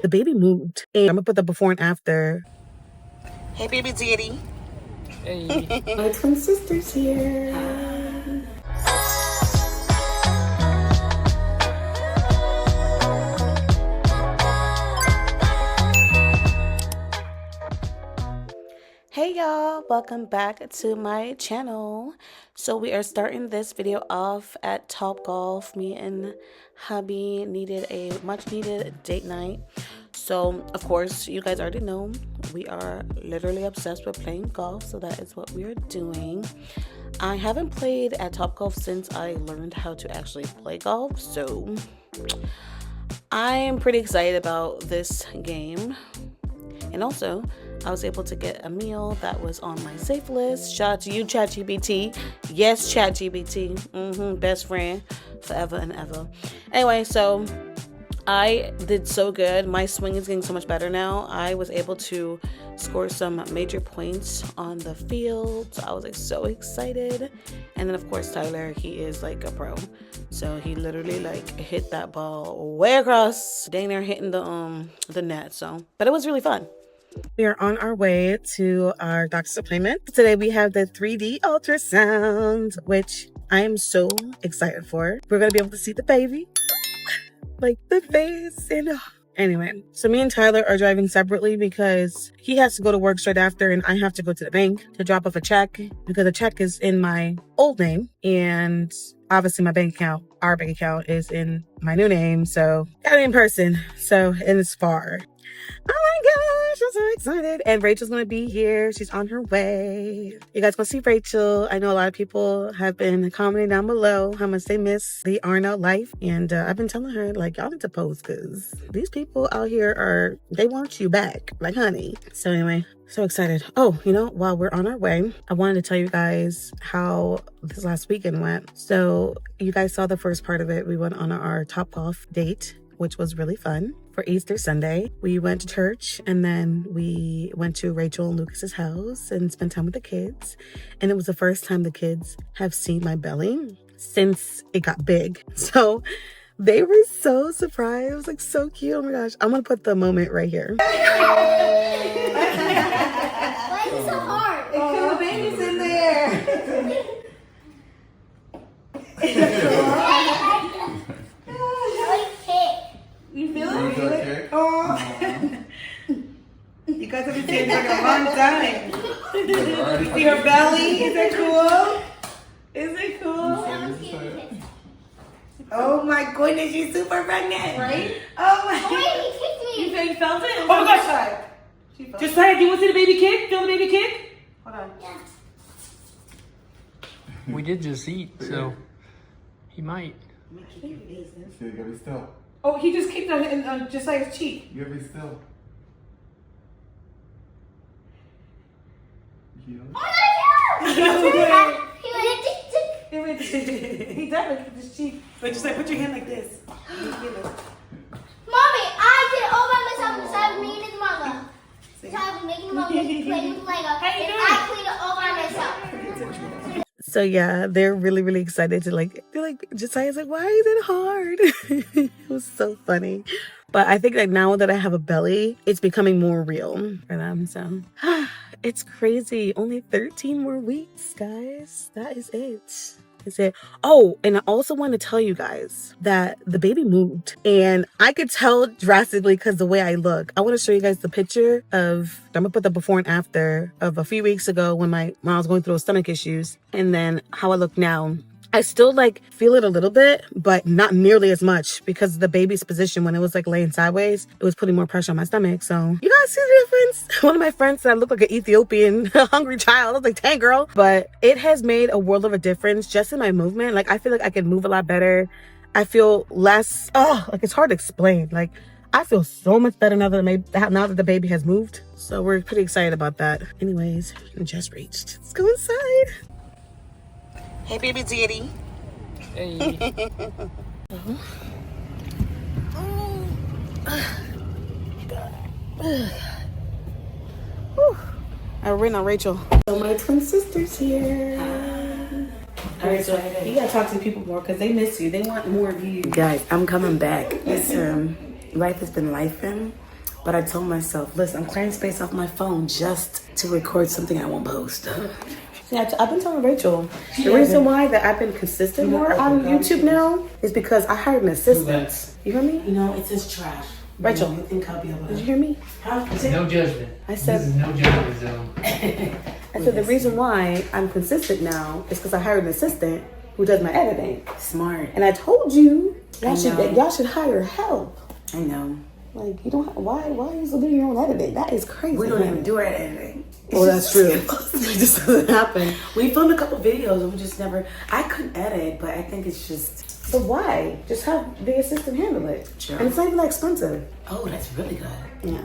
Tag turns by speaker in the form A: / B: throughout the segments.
A: The baby moved. And I'm gonna put the before and after. Hey, baby daddy.
B: Hey.
A: My twin sister's here. Hey y'all, welcome back to my channel. So we are starting this video off at Topgolf. Me and hubby needed a much needed date night. So of course you guys already know we are literally obsessed with playing golf, so that is what we are doing. I haven't played at Topgolf since I learned how to actually play golf, so I am pretty excited about this game. And also, I was able to get a meal that was on my safe list. Shout out to you, ChatGPT. Yes, ChatGPT. Best friend forever and ever. Anyway, so I did so good. My swing is getting so much better now. I was able to score some major points on the field. So I was like so excited. And then of course Tyler, he is like a pro. So he literally like hit that ball way across, dang near hitting the net. So, but it was really fun. We are on our way to our doctor's appointment. Today we have the 3D ultrasound, which I am so excited for. We're gonna be able to see the baby, like the face, and anyway. So me and Tyler are driving separately because he has to go to work straight after, and I have to go to the bank to drop off a check because the check is in my old name, and obviously my bank account, our bank account, is in my new name. So got it in person. So and it's far. Oh my gosh, I'm so excited. And Rachel's gonna be here. She's on her way. You guys gonna see Rachel. I know a lot of people have been commenting down below how much they miss the Arnold life. And I've been telling her, like, y'all need to post because these people out here they want you back. Like, honey. So anyway, so excited. Oh, you know, while we're on our way, I wanted to tell you guys how this last weekend went. So you guys saw the first part of it. We went on our Topgolf date, which was really fun. For Easter Sunday, we went to church, and then we went to Rachel and Lucas's house and spent time with the kids. And it was the first time the kids have seen my belly since it got big. So they were so surprised. It was like so cute. Oh my gosh. I'm gonna put the moment right here.
C: Why is it so hard?
A: Because the baby's in there. You feel it? Oh. You guys have been seeing for a long time. You see her belly? Is it cool? Is it cool? Oh my goodness, she's super pregnant. Right? Oh my.
C: Wait, he kicked me.
A: You felt it? Oh my gosh. Just say it. Do you want to see the baby kick? Feel the baby kick? Hold on.
C: Yeah.
B: We did just eat, so he might.
D: You gotta be still.
A: Oh, he just kicked on just like his cheek.
D: You gotta be still. You know?
A: He definitely kicked his cheek. But just like put your hand like this.
C: Mommy, I did it all by myself besides me and his mother. So I was making mom playing with Lego, and I cleaned it all by myself.
A: So yeah, they're really, really excited to they're like, Josiah's like, why is it hard? It was so funny. But I think that now that I have a belly, it's becoming more real for them. So it's crazy. Only 13 more weeks, guys. That is it. Is it? Oh, and I also want to tell you guys that the baby moved, and I could tell drastically because the way I look. I want to show you guys the picture of, I'm gonna put the before and after of a few weeks ago when I was going through stomach issues, and then how I look now. I still feel it a little bit, but not nearly as much because the baby's position when it was laying sideways, it was putting more pressure on my stomach. So you guys see the difference? One of my friends said I look like an Ethiopian hungry child. I was like, dang girl. But it has made a world of a difference just in my movement. I feel like I can move a lot better. I feel less, it's hard to explain. I feel so much better now that the baby has moved. So we're pretty excited about that. Anyways, we just reached. Let's go inside. Hey, baby daddy.
B: Hey.
A: I ran on Rachel. So my twin sister's here. All right, so you gotta talk to the people more because they miss you. They want more of you.
E: Guys, I'm coming back. It's life has been lifing,
A: But I told myself, listen, I'm clearing space off my phone just to record something I won't post. Yeah, I've been telling Rachel, the reason why that I've been consistent more on YouTube now is because I hired an assistant. You hear me?
E: You know, it's just trash.
A: Rachel,
E: You think I'll be able to?
A: did you hear me?
E: Huh?
B: No judgment.
A: I said,
B: this is no judgment zone.
A: I said the reason why I'm consistent now is because I hired an assistant who does my editing.
E: Smart.
A: And I told you, y'all should hire help.
E: I know.
A: Like, you don't, why are you still doing your own editing? That is crazy.
E: We don't even do our editing.
A: Oh, that's true. It just doesn't happen.
E: We filmed a couple videos and we just never, I couldn't edit, but I think it's just.
A: But why? Just have the assistant handle it.
E: Sure.
A: And it's not even that expensive.
E: Oh, that's really good.
A: Yeah.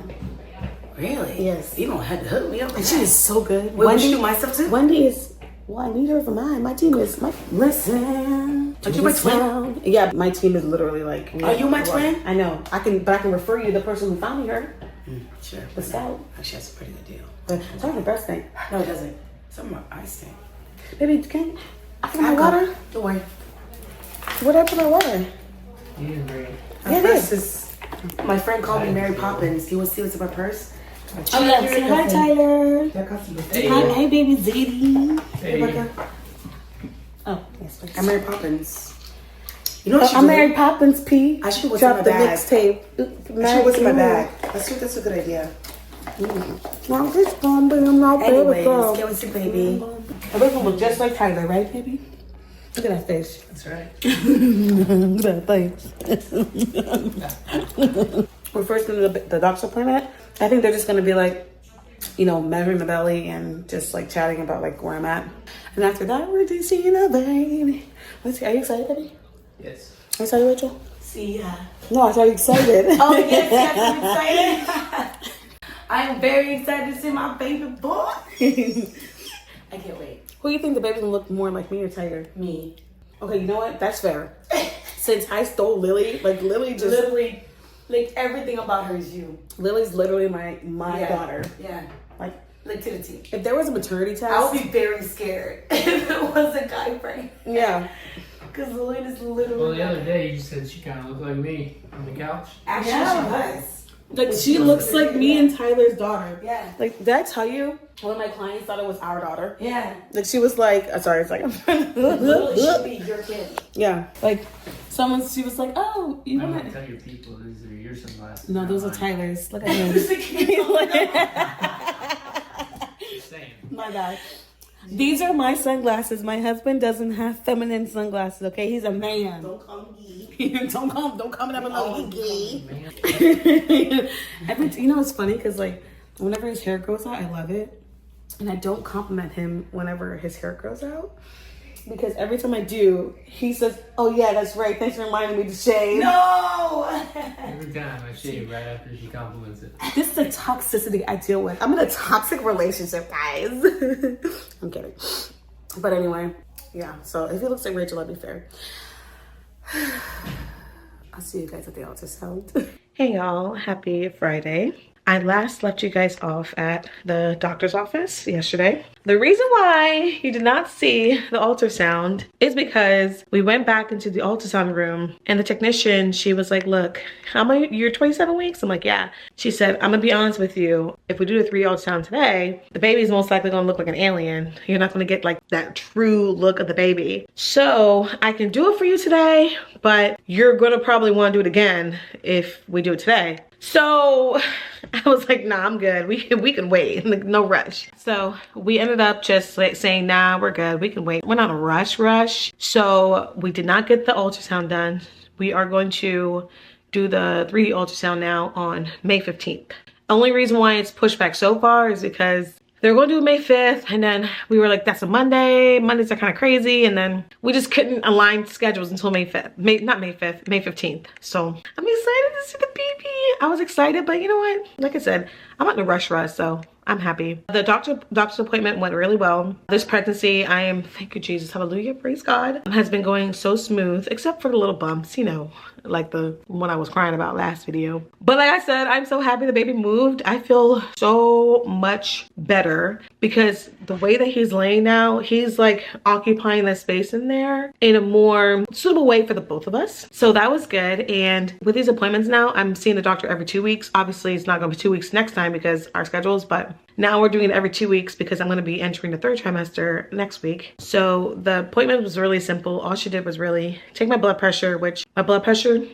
E: Really?
A: Yes.
E: You don't have to hook me up.
A: And she is so good.
E: Wait, Wendy, you do my stuff too?
A: Wendy is, well, I need her for mine. My team is,
E: Listen. Are
A: to
E: you my
A: the
E: twin?
A: sound. Yeah, my team is literally like.
E: Are you my twin?
A: I know. But I can refer you to the person who found me her.
E: Sure.
A: The scout.
E: Actually, that's a pretty good deal.
A: But it's not the best thing.
E: No, it doesn't. Some more ice thing.
A: Baby, can I put my water?
E: Don't worry.
A: Where did I put my water?
B: You didn't bring it.
A: Yeah, it is.
E: My friend called me Mary Poppins. You want to see what's in my purse?
A: Oh, yeah. Say hi, Tyler.
B: Hey.
A: Hi, baby Zadie.
B: Hey.
E: Rebecca.
A: Oh, yes, please.
E: I'm Mary Poppins. You know what she
A: I'm
E: do?
A: Mary Poppins P.
E: I should put what's in
A: Drop
E: my
A: the
E: bag.
A: mixtape.
E: I should what's in my bag. That's a good idea.
A: Now this gonna be my favorite
E: Anyways,
A: girl.
E: get with your baby.
A: Everyone look just like Tyler, right, baby? Look at that face.
B: That's right.
A: Look at that face. We're first going to the doctor's appointment. I think they're just going to be like, you know, measuring the belly and just like chatting about like where I'm at. And after that, we're just seeing a baby. Let's see. Are you excited, baby?
B: Yes.
A: Are you excited, Rachel?
E: See ya.
A: No, I thought you excited.
E: Oh, yes, I'm excited. I am very excited to see my baby boy. I can't wait.
A: Who do you think the baby's gonna look more like, me or Tiger?
E: Me.
A: Okay, you know what? That's fair. Since I stole Lily, like Lily just
E: Literally, like everything about her is you.
A: Lily's literally my
E: Yeah.
A: daughter.
E: Yeah.
A: Like,
E: Like to the T.
A: if there was a maternity test,
E: I would be very scared if it was a guy brain.
A: yeah.
E: Because Lloyd is literally.
B: Well, the other day you said she kind of looked like me on the couch.
E: Actually,
A: Yeah.
E: she was.
A: Like she looks like me and Tyler's daughter.
E: Yeah.
A: Like, did I tell you? One of my clients thought it was our daughter.
E: Yeah.
A: Like she was like, sorry, it's like,
E: Literally should be your kid.
A: yeah. Like she was like, oh, you
B: I'm
A: want
B: gonna tell your people these are your sunglasses.
A: No,
B: not
A: those are
B: mine.
A: Tyler's. Look at him.
B: Just saying.
A: My bad. These are my sunglasses. My husband doesn't have feminine sunglasses. Okay, he's a man.
E: Don't call me.
A: don't come in below. He
B: Man.
A: gay. You know, it's funny because like whenever his hair grows out, I love it, and I don't compliment him whenever his hair grows out because every time I do, he says, "Oh yeah, that's right. Thanks for reminding me to shave."
E: No!
B: Every time I shave right after she compliments it.
A: This is the toxicity I deal with. I'm in a toxic relationship, guys. I'm kidding. But anyway, yeah. So if he looks like Rachel, I'll be fair. I'll see you guys at the ultrasound. Hey y'all, happy Friday. I last left you guys off at the doctor's office yesterday. The reason why you did not see the ultrasound is because we went back into the ultrasound room and the technician, she was like, look, you're 27 weeks? I'm like, yeah. She said, I'm gonna be honest with you. If we do the 3 ultrasound today, the baby's most likely gonna look like an alien. You're not gonna get like that true look of the baby. So I can do it for you today, but you're gonna probably wanna do it again if we do it today. So I was like, nah, I'm good. We can wait, like, no rush. So we ended up just like saying, nah, we're good. We can wait. We're not a rush. So we did not get the ultrasound done. We are going to do the 3D ultrasound now on May 15th. Only reason why it's pushed back so far is because they're going to do May 5th, and then we were like, that's a Monday. Mondays are kind of crazy, and then we just couldn't align schedules until May 5th. Not May 5th, May 15th. So I'm excited to see the baby. I was excited, but you know what? Like I said, I'm not in a rush, so I'm happy. The doctor's appointment went really well. This pregnancy, I am, thank you Jesus, hallelujah, praise God, has been going so smooth, except for the little bumps, you know, like the one I was crying about last video. But like I said, I'm so happy the baby moved. I feel so much better because the way that he's laying now, he's like occupying the space in there in a more suitable way for the both of us. So that was good. And with these appointments now, I'm seeing the doctor every 2 weeks. Obviously it's not gonna be 2 weeks next time because our schedules, but now we're doing it every 2 weeks because I'm going to be entering the 3rd trimester next week. So the appointment was really simple. All she did was really take my blood pressure, which my blood pressure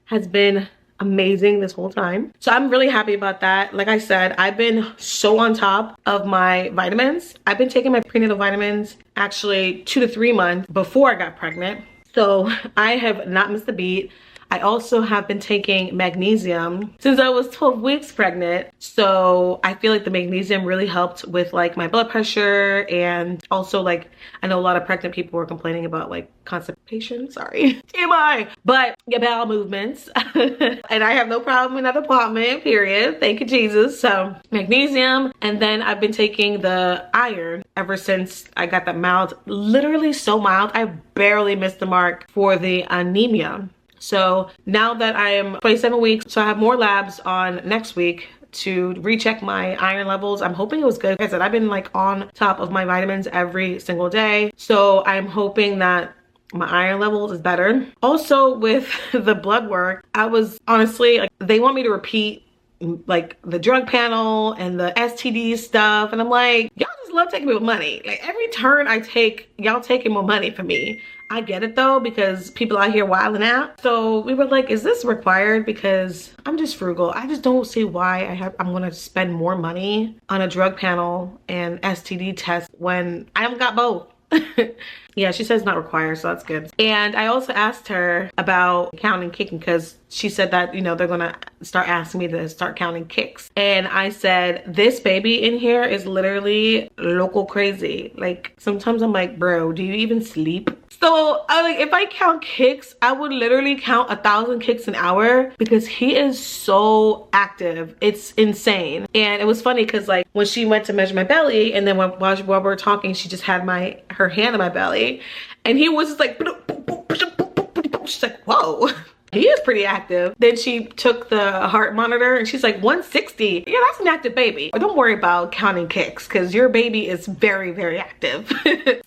A: has been amazing this whole time. So I'm really happy about that. Like I said, I've been so on top of my vitamins. I've been taking my prenatal vitamins actually 2 to 3 months before I got pregnant. So I have not missed a beat. I also have been taking magnesium since I was 12 weeks pregnant. So I feel like the magnesium really helped with like my blood pressure, and also like I know a lot of pregnant people were complaining about like constipation, sorry, TMI, but your bowel movements. And I have no problem in that department, period. Thank you, Jesus. So magnesium, and then I've been taking the iron ever since I got that mild, literally so mild, I barely missed the mark for the anemia. So now that I am 27 weeks, so I have more labs on next week to recheck my iron levels. I'm hoping it was good. Like I said, I've been like on top of my vitamins every single day. So I'm hoping that my iron levels is better. Also with the blood work, I was honestly, like, they want me to repeat like the drug panel and the STD stuff. And I'm like, y'all just love taking me with money. Like every turn I take, y'all taking more money from me. I get it though, because people out here wilding out. So we were like, is this required? Because I'm just frugal. I just don't see why I'm gonna spend more money on a drug panel and STD test when I haven't got both. Yeah, she says not required, so that's good. And I also asked her about counting kicking because she said that, you know, they're gonna start asking me to start counting kicks. And I said, this baby in here is literally local crazy. Like sometimes I'm like, bro, do you even sleep? So I like, if I count kicks, I would literally count 1,000 kicks an hour because he is so active. It's insane. And it was funny because like when she went to measure my belly, and then while we were talking, she just had her hand on my belly, and he was just like, she's like, whoa. He is pretty active. Then she took the heart monitor and she's like 160. Yeah, that's an active baby. Don't worry about counting kicks because your baby is very, very active.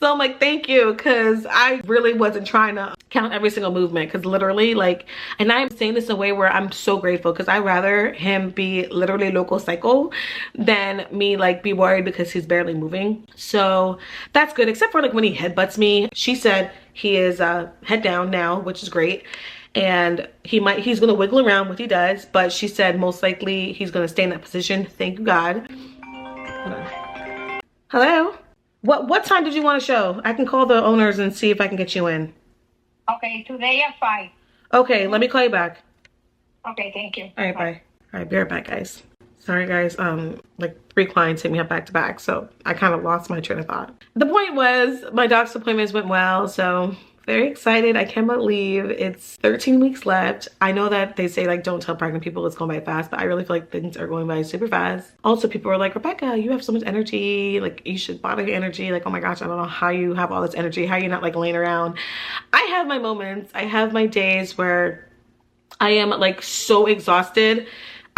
A: So I'm like, thank you, because I really wasn't trying to count every single movement, because literally like, and I'm saying this in a way where I'm so grateful because I'd rather him be literally local cycle than me like be worried because he's barely moving. So that's good, except for like when he headbutts me. She said he is head down now, which is great. And he's gonna wiggle around, what he does, but she said most likely he's gonna stay in that position. Thank you, God. Hold on. Hello? What time did you want to show? I can call the owners and see if I can get you in.
F: Okay, today at 5.
A: Okay, let me call you back.
F: Okay, thank you.
A: All right, bye. All right, be right back, guys. Sorry, guys. Like 3 clients hit me up back to back, so I kind of lost my train of thought. The point was, my doctor's appointments went well, so very excited. I can't believe it's 13 weeks left. I know that they say like don't tell pregnant people it's going by fast, but I really feel like things are going by super fast. Also, people are like, Rebecca, you have so much energy, like you should bottle your energy. Like, oh my gosh, I don't know how you have all this energy, how you're not like laying around. I have my moments, I have my days where I am like so exhausted.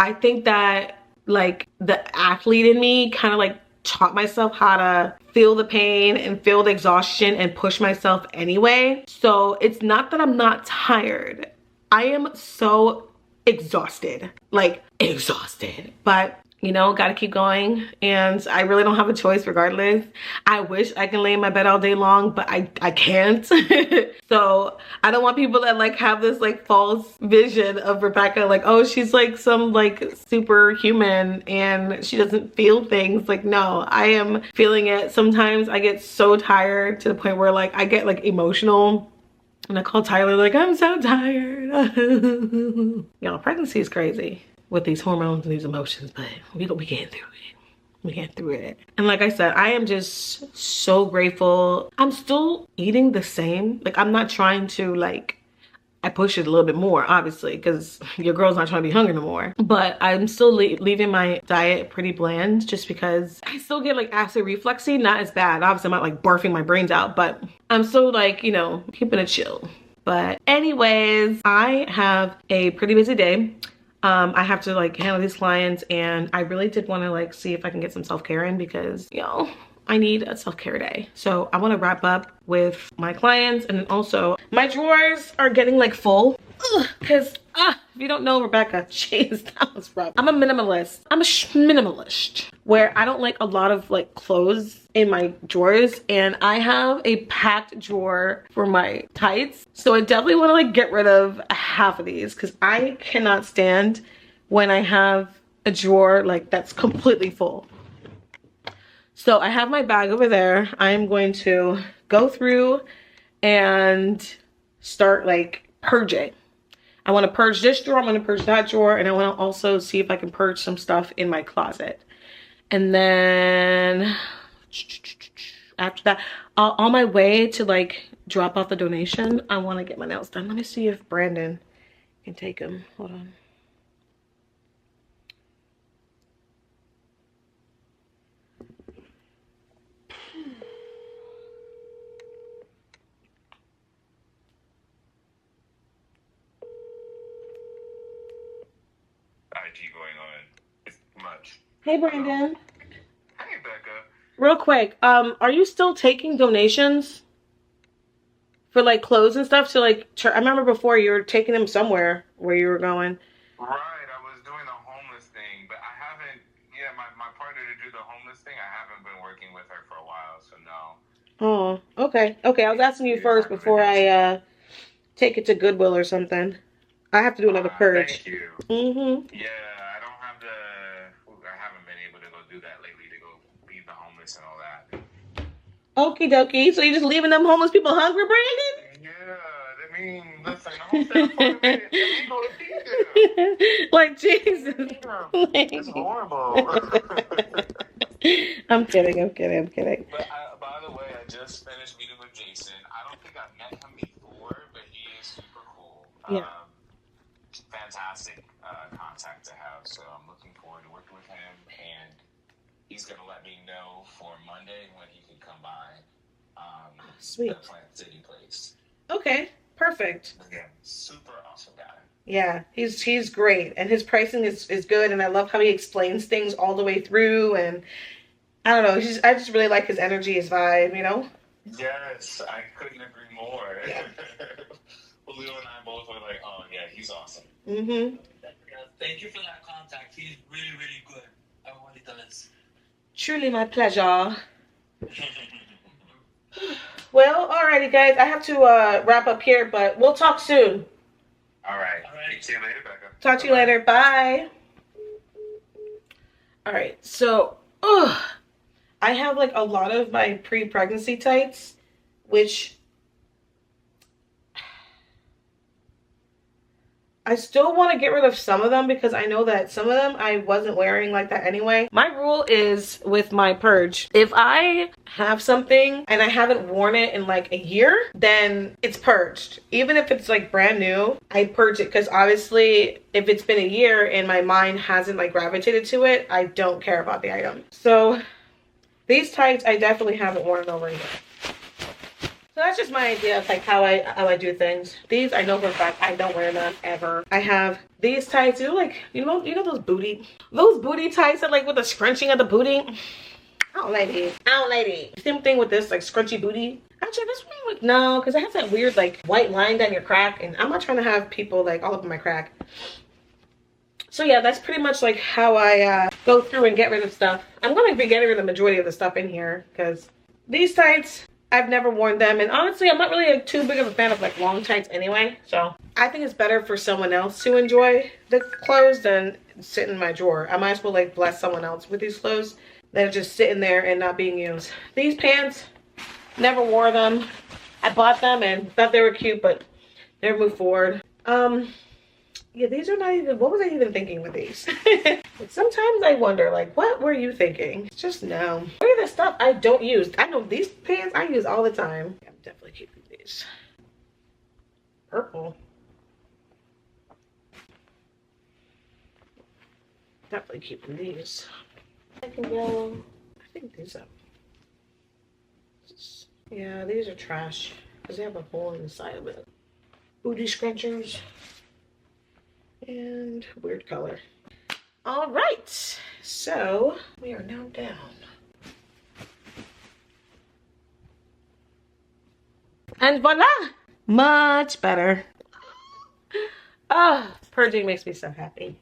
A: I think that like the athlete in me kind of like taught myself how to feel the pain and feel the exhaustion and push myself anyway. So it's not that I'm not tired. I am so exhausted, like exhausted, but you know, gotta keep going. And I really don't have a choice regardless. I wish I can lay in my bed all day long, but I can't. So I don't want people that like have this like false vision of Rebecca, like, oh, she's like some like superhuman and she doesn't feel things. Like, no, I am feeling it. Sometimes I get so tired to the point where like I get like emotional. And I call Tyler like, I'm so tired. Y'all, pregnancy is crazy with these hormones and these emotions, but we get through it. We get through it. And like I said, I am just so grateful. I'm still eating the same. Like, I'm not trying to like,
E: I push it a little bit more, obviously, because your girl's not trying to be hungry no more. But I'm still leaving my diet pretty bland just because I still get like acid refluxy, not as bad. Obviously, I'm not like barfing my brains out, but I'm still like, you know, keeping it chill. But anyways, I have a pretty busy day. I have to like handle these clients, and I really did want to like see if I can get some self-care in because, you know, I need a self-care day. So I want to wrap up with my clients, and then also my drawers are getting like full because if you don't know Rebecca, jeez, that was rough. I'm a minimalist. I'm a minimalist where I don't like a lot of like clothes in my drawers, and I have a packed drawer for my tights. So I definitely want to like get rid of half of these because I cannot stand when I have a drawer like that's completely full. So I have my bag over there. I'm going to go through and start like purging. I want to purge this drawer, I'm going to purge that drawer, and I want to also see if I can purge some stuff in my closet. And then after that, on my way to like drop off the donation, I want to get my nails done. Let me see if Brandon can take them. Hold on.
G: IG going on. It's much.
E: Hey, Brandon.
G: Hey, Becca.
E: Real quick, are you still taking donations for like clothes and stuff? To like, I remember before you were taking them somewhere where you were going.
G: Right, I was doing the homeless thing, but I haven't. Yeah, my partner to do the homeless thing, I haven't been working with her for a while, so no.
E: Oh, okay. Okay, I was asking you first before I take it to Goodwill or something. I have to do another purge.
G: Thank you.
E: Mm-hmm.
G: Yeah, I don't have I haven't been able to go do that lately, to go feed the homeless and all that.
E: Okie dokie. So you're just leaving them homeless people hungry, Brandon?
G: Yeah, I mean, listen, the whole thing is illegal to feed them.
E: Like, Jesus.
G: It's horrible.
E: I'm kidding, I'm kidding, I'm kidding.
G: But by the way, I just finished meeting with Jason. I don't think I've met him before, but he is super cool.
E: Yeah.
G: Fantastic contact to have. So I'm looking forward to working with him, and he's going to let me know for Monday when he can come by.
E: Sweet.
G: The Plant City place.
E: Okay, perfect.
G: Again, super awesome guy.
E: Yeah, he's great, and his pricing is good, and I love how he explains things all the way through, and I don't know, I just really like his energy, his vibe, you know?
G: Yes, I couldn't agree more.
E: Yeah.
G: Julio and I both were like, oh yeah, he's awesome.
E: Mm-hmm.
H: Thank you for that contact. He's really, really good at what he does.
E: Truly my pleasure. Well, alrighty guys, I have to wrap up here, but we'll talk soon.
G: All right. See you later, Becca.
E: Talk to you later. Bye. Alright, so I have like a lot of my pre-pregnancy tights, which I still want to get rid of some of them because I know that some of them I wasn't wearing like that anyway. My rule is with my purge, if I have something and I haven't worn it in like a year, then it's purged. Even if it's like brand new, I purge it because obviously if it's been a year and my mind hasn't like gravitated to it, I don't care about the item. So these tights I definitely haven't worn over a year. So that's just my idea of like how I do things. These I know for a fact I don't wear them ever. I have these tights, you know those booty tights that like with the scrunching of the booty. I don't like it. I don't like it. Same thing with this like scrunchy booty. Actually, this one like no, because it has that weird like white line down your crack, and I'm not trying to have people like all up in my crack. So yeah, that's pretty much like how I go through and get rid of stuff. I'm gonna be getting rid of the majority of the stuff in here because these tights, I've never worn them, and honestly I'm not really like too big of a fan of like long tights anyway, so I think it's better for someone else to enjoy the clothes than sit in my drawer. I might as well like bless someone else with these clothes than just sitting there and not being used. These pants, never wore them. I bought them and thought they were cute, but never moved forward. Yeah, these are not even, what was I even thinking with these? Sometimes I wonder, like, what were you thinking? Just no. Look at the stuff I don't use. I know these pants I use all the time. I'm definitely keeping these. Purple. definitely keeping these. Black and yellow. I think these are. Yeah, these are trash because they have a hole in the side of it. Booty scrunchers and weird color. All right, so we are now down. And voila, much better. Ah, purging makes me so happy.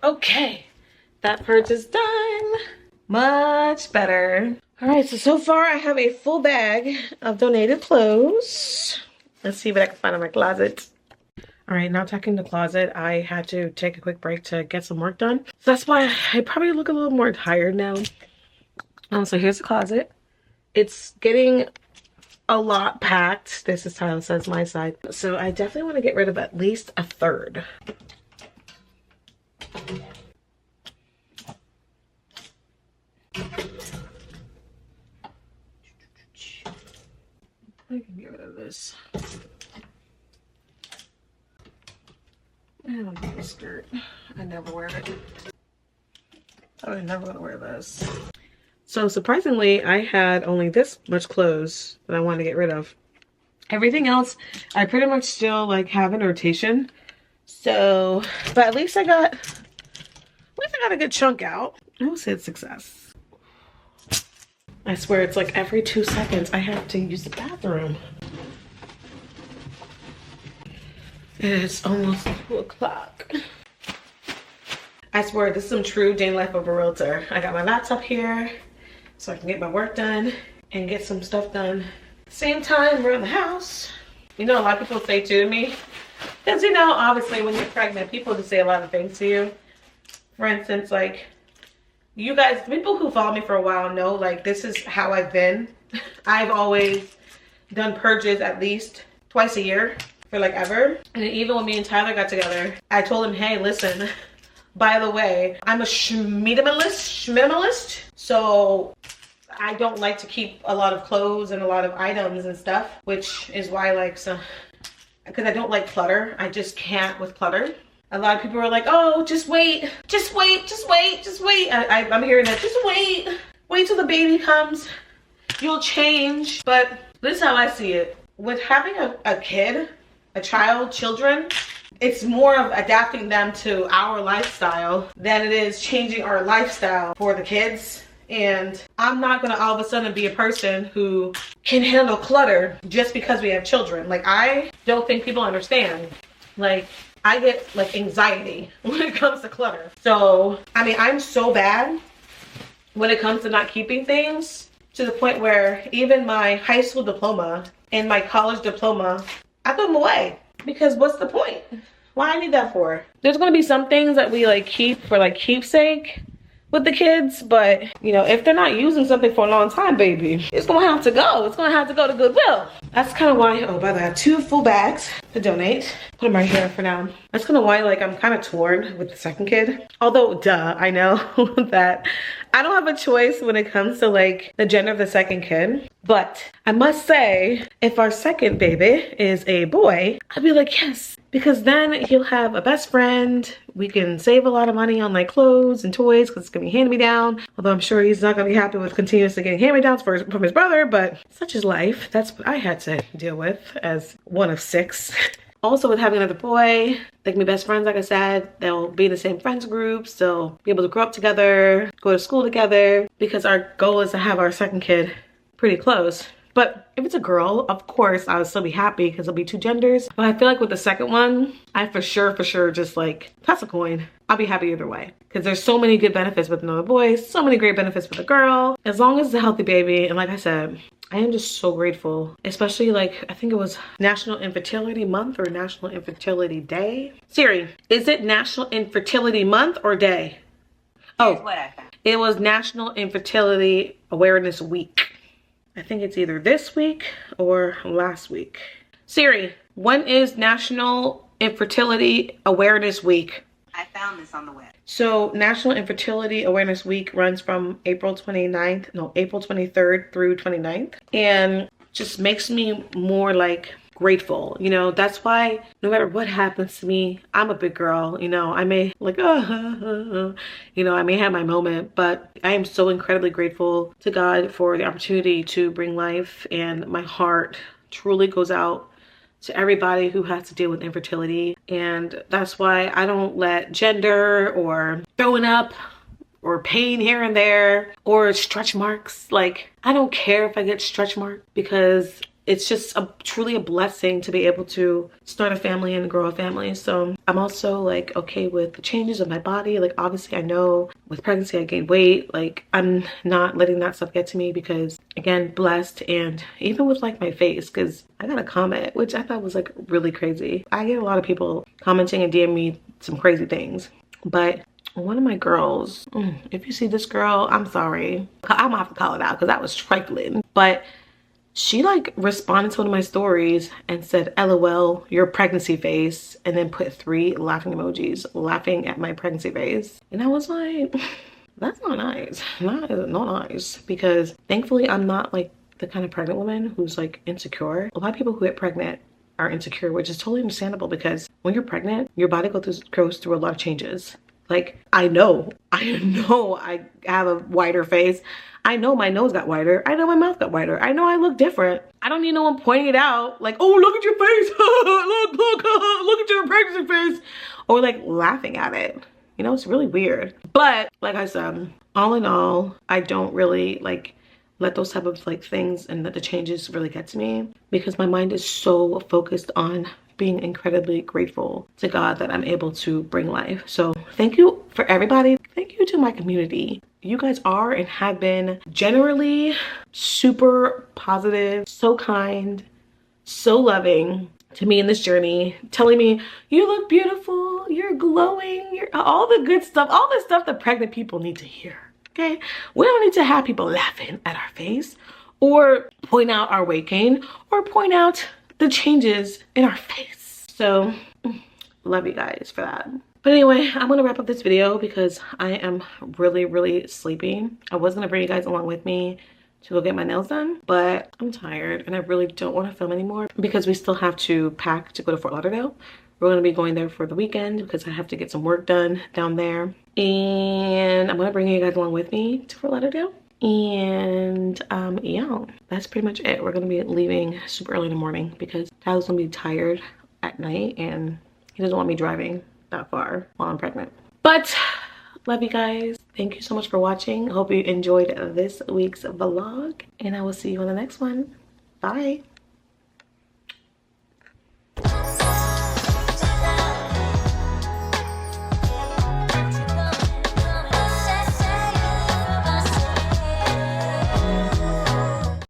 E: Okay, that purge is done. Much better. All right, so far I have a full bag of donated clothes. Let's see what I can find in my closet. All right, now checking the closet. I had to take a quick break to get some work done. So that's why I probably look a little more tired now. So here's the closet. It's getting a lot packed. This is how it says my side. So I definitely want to get rid of at least a third. I can get rid of this. I don't need a skirt. I never wear it. I'm never gonna wear this. So surprisingly, I had only this much clothes that I wanted to get rid of. Everything else, I pretty much still like have in rotation. So, but at least I got a good chunk out. I will say it's success. I swear it's like every 2 seconds I have to use the bathroom. It is almost 2 o'clock. I swear this is some true day in life of a realtor. I got my laptop here so I can get my work done and get some stuff done. Same time around the house. You know, a lot of people say to me, because you know, obviously when you're pregnant, people just say a lot of things to you. For instance, like, you guys, people who follow me for a while know, like, this is how I've been. I've always done purges at least twice a year for like ever. And even when me and Tyler got together, I told him, hey, listen, by the way, I'm a minimalist. So I don't like to keep a lot of clothes and a lot of items and stuff, which is why, like, so, because I don't like clutter. I just can't with clutter. A lot of people are like, oh, just wait. I'm hearing that, just wait till the baby comes, you'll change. But this is how I see it. With having a kid, children, it's more of adapting them to our lifestyle than it is changing our lifestyle for the kids. And I'm not gonna all of a sudden be a person who can handle clutter just because we have children. Like, I don't think people understand. Like, I get like anxiety when it comes to clutter. So, I mean, I'm so bad when it comes to not keeping things, to the point where even my high school diploma and my college diploma, I put them away. Because what's the point? Why I need that for? There's gonna be some things that we like keep for like keepsake with the kids, but you know, if they're not using something for a long time, baby, it's gonna have to go. It's gonna have to go to Goodwill. That's kind of why, oh, by the way, I have 2 full bags to donate. Put them right here for now. That's kind of why, like, I'm kind of torn with the second kid. Although, duh, I know that I don't have a choice when it comes to like the gender of the second kid. But I must say, if our second baby is a boy, I'd be like, yes, because then he'll have a best friend. We can save a lot of money on like clothes and toys because it's gonna be hand-me-down. Although I'm sure he's not gonna be happy with continuously getting hand-me-downs from his brother, but such is life. That's what I had to deal with as one of 6. Also, with having another boy, they can be best friends, like I said. They'll be in the same friends groups. They'll be able to grow up together, go to school together, because our goal is to have our second kid pretty close. But if it's a girl, of course, I would still be happy because it'll be 2 genders. But I feel like with the second one, I for sure just like toss a coin. I'll be happy either way. Because there's so many good benefits with another boy, so many great benefits with a girl. As long as it's a healthy baby, and like I said, I am just so grateful. Especially like, I think it was National Infertility Month or National Infertility Day. Siri, is it National Infertility Month or Day? Oh, It was National Infertility Awareness Week. I think it's either this week or last week. Siri, when is National Infertility Awareness Week?
I: I found this on the web.
E: So National Infertility Awareness Week runs from April 23rd through 29th. And just makes me more like grateful. You know, that's why no matter what happens to me, I'm a big girl. You know, I may like, you know, I may have my moment, but I am so incredibly grateful to God for the opportunity to bring life, and my heart truly goes out to everybody who has to deal with infertility. And that's why I don't let gender or throwing up or pain here and there or stretch marks, like I don't care if I get stretch marks, because it's just truly a blessing to be able to start a family and grow a family. So I'm also like okay with the changes of my body. Like obviously I know with pregnancy I gained weight. Like I'm not letting that stuff get to me, because again, blessed. And even with like my face, because I got a comment which I thought was like really crazy. I get a lot of people commenting and DM me some crazy things, but one of my girls, if you see this girl, I'm sorry, I'm gonna have to call it out because that was trifling, but she like responded to one of my stories and said, LOL, your pregnancy face, and then put 3 laughing emojis laughing at my pregnancy face. And I was like, that's not nice. Not nice, because thankfully I'm not like the kind of pregnant woman who's like insecure. A lot of people who get pregnant are insecure, which is totally understandable, because when you're pregnant, your body goes through a lot of changes. Like I know I have a wider face. I know my nose got wider. I know my mouth got wider. I know I look different. I don't need no one pointing it out like, oh, look at your face. look at your pregnancy face. Or like laughing at it. You know, it's really weird. But like I said, all in all, I don't really like let those type of like things and the changes really get to me, because my mind is so focused on being incredibly grateful to God that I'm able to bring life. So thank you for everybody. Thank you to my community. You guys are and have been generally super positive, so kind, so loving to me in this journey, telling me you look beautiful, you're glowing, you're all the good stuff, all the stuff that pregnant people need to hear. Okay, we don't need to have people laughing at our face or point out our weight gain or point out the changes in our face. So love you guys for that. But anyway, I'm gonna wrap up this video because I am really sleepy. I was gonna bring you guys along with me to go get my nails done, but I'm tired and I really don't want to film anymore, because we still have to pack to go to Fort Lauderdale. We're gonna be going there for the weekend because I have to get some work done down there, and I'm gonna bring you guys along with me to Fort Lauderdale. And yeah, that's pretty much it. We're gonna be leaving super early in the morning because Tyler's gonna be tired at night and he doesn't want me driving that far while I'm pregnant. But love you guys. Thank you so much for watching. Hope you enjoyed this week's vlog, and I will see you on the next one. Bye.